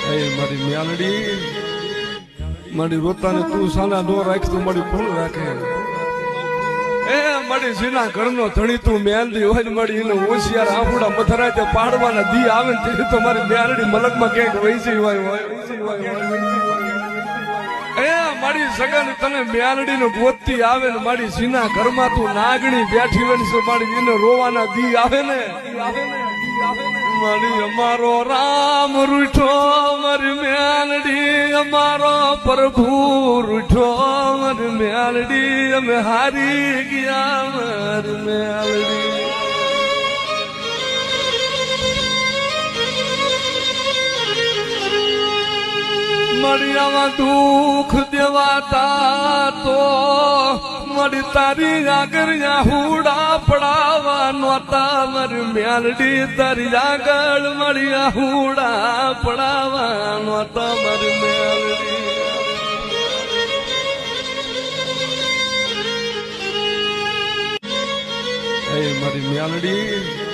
મારી મ્યાલડી મારી રોતાને તું સાના નો રાખ તું મારી ભૂલ રાખે મારી સીના ઘરનો ધણી તું મ્યાલડી હોય ને મારી એને હોશિયાર આંફુડા મથરા તે પાડવાના દી આવે ને તે તો મારી મ્યાલડી મલકમાં ક્યાંક વૈસી હોય મારી સગન તને મ્યાલડી નો ગોતતી આવે ને મારી સીના ઘરમાં તું નાગણી બેઠી હોય ને મારી એને રોવાના દી આવે ને મારી અમારો રામ રૂઠો મારી મ્યાલડી અમારો પ્રભુ રૂઠો મારી મ્યાલડી અમે હારી ગયા મારી મ્યાલડી મારી આમાં દુઃખ દેવાતા તો મારી તારી આગળ હુડા પડાવા નોતા મારી મ્યાલડી તારી આગળ મારી હુડા પડાવા નોતા મારી મ્યાલડી મારી મ્યાલડી